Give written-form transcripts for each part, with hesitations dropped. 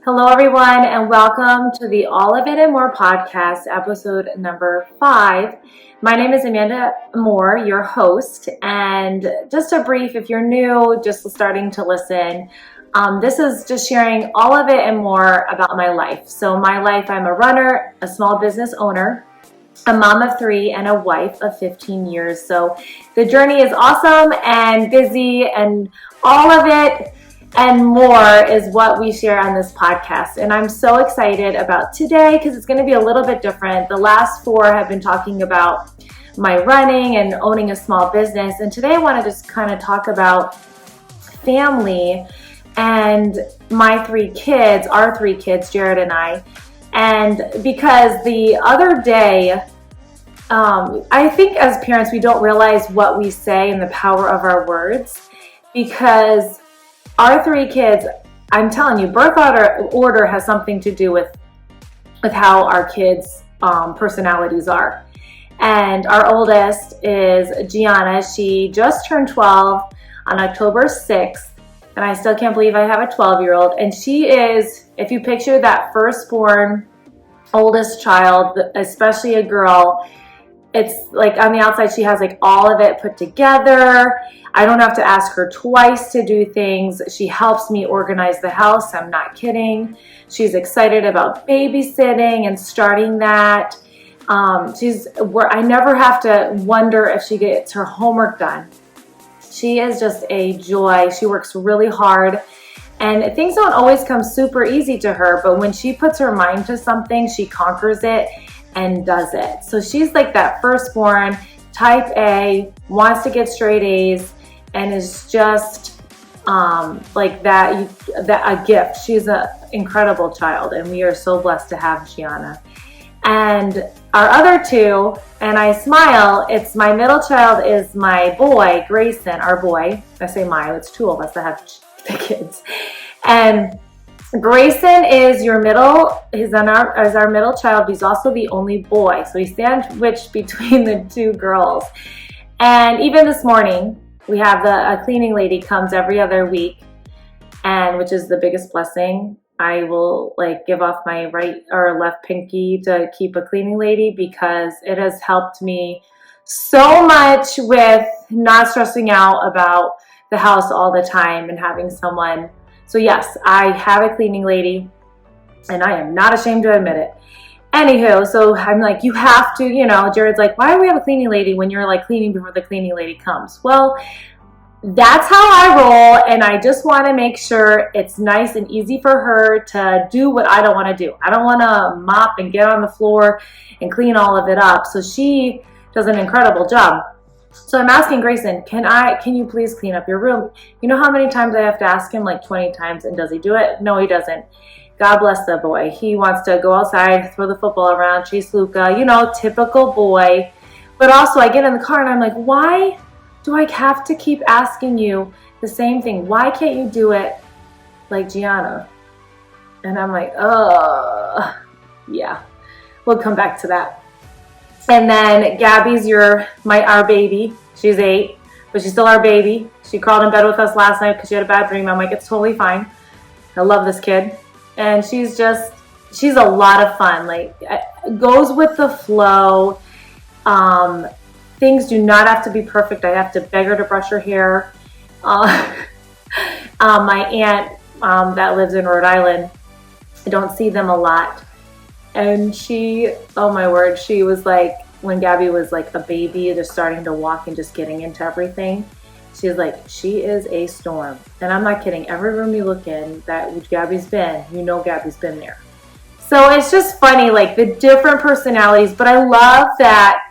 Hello, everyone, and welcome to the All of It and More podcast, episode number 5. My name is Amanda Moore, your host, and just a brief, if you're new, just starting to listen, this is just sharing all of it and more about my life. So my life, I'm a runner, a small business owner, a mom of 3, and a wife of 15 years. So the journey is awesome and busy, and all of it and more is what we share on this podcast. And I'm so excited about today because it's going to be a little bit different. The last 4 have been talking about my running and owning a small business. And today I want to just kind of talk about family and my 3 kids, our 3 kids, Jared and I. And because the other day, I think as parents, we don't realize what we say and the power of our words, because our 3 kids, I'm telling you, birth order has something to do with how our kids' personalities are. And our oldest is Gianna. She just turned 12 on October 6th. And I still can't believe I have a 12-year-old. And she is, if you picture that firstborn oldest child, especially a girl, it's like on the outside, she has like all of it put together. I don't have to ask her twice to do things. She helps me organize the house. I'm not kidding. She's excited about babysitting and starting that. I never have to wonder if she gets her homework done. She is just a joy. She works really hard. And things don't always come super easy to her, but when she puts her mind to something, she conquers it and does it. So she's like that firstborn, type A, wants to get straight A's, and is just like that a gift. She's an incredible child, and we are so blessed to have Gianna. And our other 2, and I smile, it's my middle child is my boy, Grayson, our boy. I say my, it's 2 of us that have the kids. And Grayson is our middle child. He's also the only boy. So he's sandwiched between the 2 girls. And even this morning, we have a cleaning lady comes every other week, and which is the biggest blessing. I will give off my right or left pinky to keep a cleaning lady, because it has helped me so much with not stressing out about the house all the time and having someone. So yes, I have a cleaning lady, and I am not ashamed to admit it. Anywho, so I'm like, you have to, Jared's like, why do we have a cleaning lady when you're like cleaning before the cleaning lady comes? Well, that's how I roll, and I just want to make sure it's nice and easy for her to do what I don't want to do. I don't want to mop and get on the floor and clean all of it up. So she does an incredible job. So I'm asking Grayson, can you please clean up your room? You know how many times I have to ask him? Like 20 times. And does he do it? No, he doesn't. God bless the boy. He wants to go outside, throw the football around, chase Luca, typical boy. But also I get in the car and I'm like, why do I have to keep asking you the same thing? Why can't you do it like Gianna? And I'm like, yeah, we'll come back to that. And then Gabby's our baby. She's 8, but she's still our baby. She crawled in bed with us last night because she had a bad dream. I'm like, it's totally fine. I love this kid. And she's a lot of fun. Like, goes with the flow. Things do not have to be perfect. I have to beg her to brush her hair. My aunt that lives in Rhode Island, I don't see them a lot. And she, oh my word, she was like, when Gabby was like a baby, just starting to walk and just getting into everything, she's like, she is a storm. And I'm not kidding. Every room you look in that Gabby's been, Gabby's been there. So it's just funny, like the different personalities. But I love that,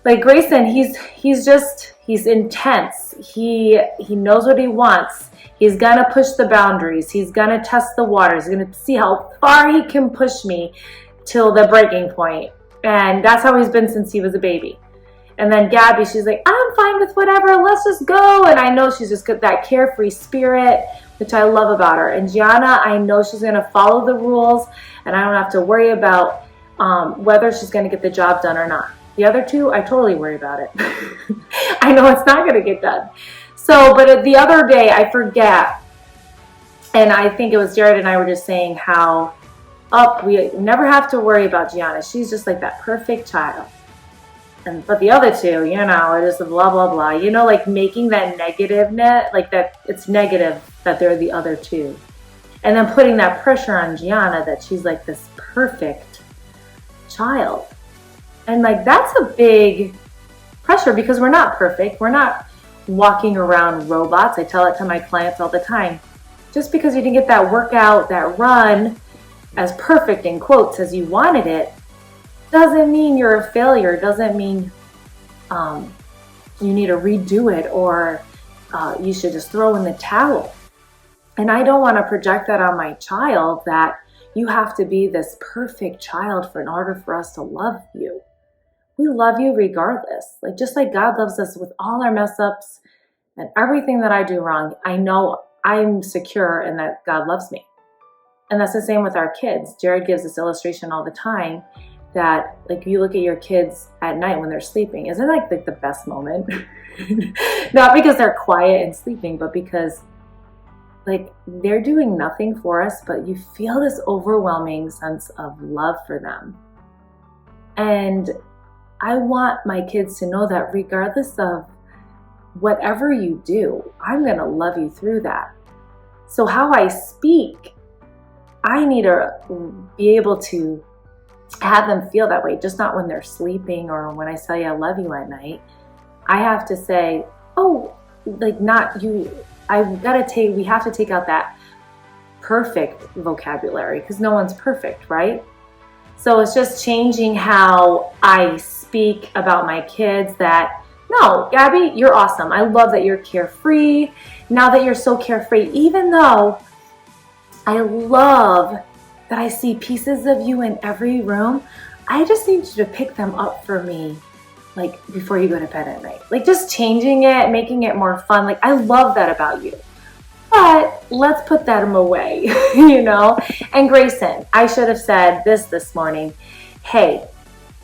like Grayson, he's intense. He knows what he wants. He's gonna push the boundaries. He's gonna test the waters. He's gonna see how far he can push me till the breaking point. And that's how he's been since he was a baby. And then Gabby, she's like, I'm fine with whatever, let's just go. And I know she's just got that carefree spirit, which I love about her. And Gianna, I know she's gonna follow the rules, and I don't have to worry about whether she's gonna get the job done or not. The other 2, I totally worry about it. I know it's not gonna get done. So, but the other day, I forget And I think it was Jared and I were just saying how we never have to worry about Gianna. She's just like that perfect child. But the other two, are just blah, blah, blah. Like making that negative net, like that it's negative that they're the other two. And then putting that pressure on Gianna that she's like this perfect child. And like that's a big pressure because we're not perfect. We're not walking around robots. I tell it to my clients all the time. Just because you didn't get that workout, that run, as perfect in quotes as you wanted it, doesn't mean you're a failure. Doesn't mean you need to redo it or you should just throw in the towel. And I don't want to project that on my child that you have to be this perfect child in order for us to love you. We love you regardless. Like just like God loves us with all our mess ups and everything that I do wrong, I know I'm secure in that God loves me. And that's the same with our kids. Jared gives this illustration all the time that like you look at your kids at night when they're sleeping. Isn't it like the best moment? Not because they're quiet and sleeping, but because like they're doing nothing for us, but you feel this overwhelming sense of love for them. And I want my kids to know that regardless of whatever you do, I'm going to love you through that. So how I speak, I need to be able to have them feel that way, just not when they're sleeping or when I say I love you at night. I have to say, oh, like not you. We have to take out that perfect vocabulary because no one's perfect, right? So it's just changing how I speak about my kids that, no, Gabby, you're awesome. I love that you're carefree. Now that you're so carefree, even though I love that I see pieces of you in every room, I just need you to pick them up for me, like before you go to bed at night. Like just changing it, making it more fun. Like I love that about you. But let's put them away, And Grayson, I should have said this morning. Hey,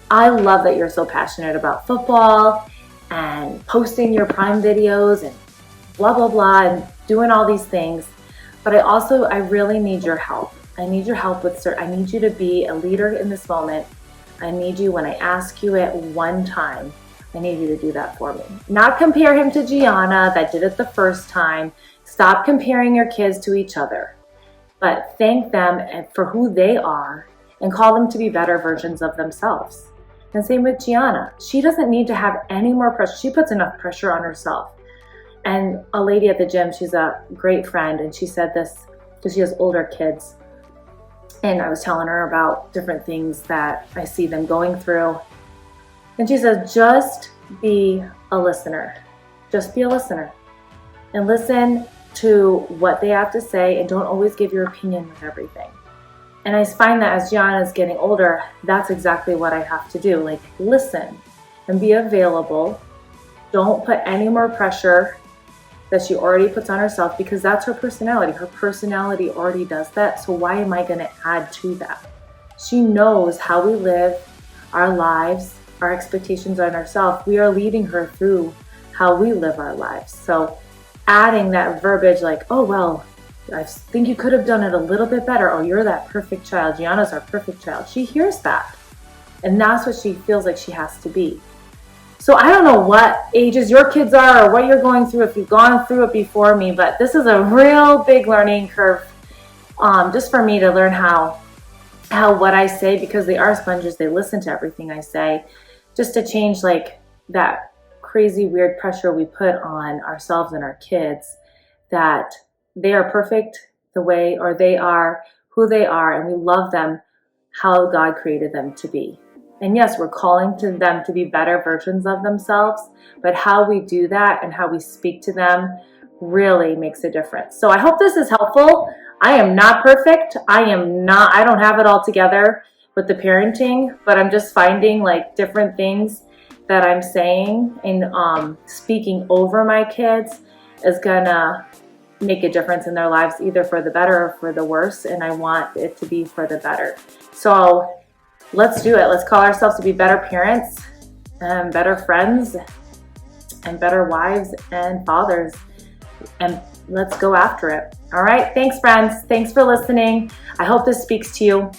I love that you're so passionate about football and posting your Prime videos and blah, blah, blah, and doing all these things. But I really need your help. I need your help I need you to be a leader in this moment. I need you when I ask you it one time. I need you to do that for me. Not compare him to Gianna that did it the first time. Stop comparing your kids to each other, but thank them for who they are and call them to be better versions of themselves. And same with Gianna. She doesn't need to have any more pressure. She puts enough pressure on herself. And a lady at the gym, she's a great friend, and she said this because she has older kids. And I was telling her about different things that I see them going through. And she said, just be a listener. Just be a listener. And listen to what they have to say and don't always give your opinion with everything. And I find that as Gianna is getting older, that's exactly what I have to do. Like listen and be available. Don't put any more pressure that she already puts on herself because that's her personality. Her personality already does that. So why am I going to add to that? She knows how we live our lives, our expectations on ourselves. We are leading her through how we live our lives. So adding that verbiage like, oh, well, I think you could have done it a little bit better. Oh, you're that perfect child. Gianna's our perfect child. She hears that. And that's what she feels like she has to be. So I don't know what ages your kids are or what you're going through if you've gone through it before me, but this is a real big learning curve just for me to learn how what I say, because they are sponges, they listen to everything I say, just to change like that crazy weird pressure we put on ourselves and our kids that they are perfect the way, or they are who they are, and we love them how God created them to be. And yes, we're calling to them to be better versions of themselves, but how we do that and how we speak to them really makes a difference. So I hope this is helpful. I am not perfect. I don't have it all together with the parenting, but I'm just finding like different things that I'm saying and speaking over my kids is gonna make a difference in their lives, either for the better or for the worse. And I want it to be for the better. So let's do it. Let's call ourselves to be better parents and better friends and better wives and fathers and let's go after it. All right. Thanks, friends. Thanks for listening. I hope this speaks to you.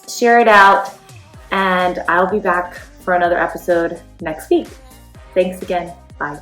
Share it out, and I'll be back for another episode next week. Thanks again. Bye.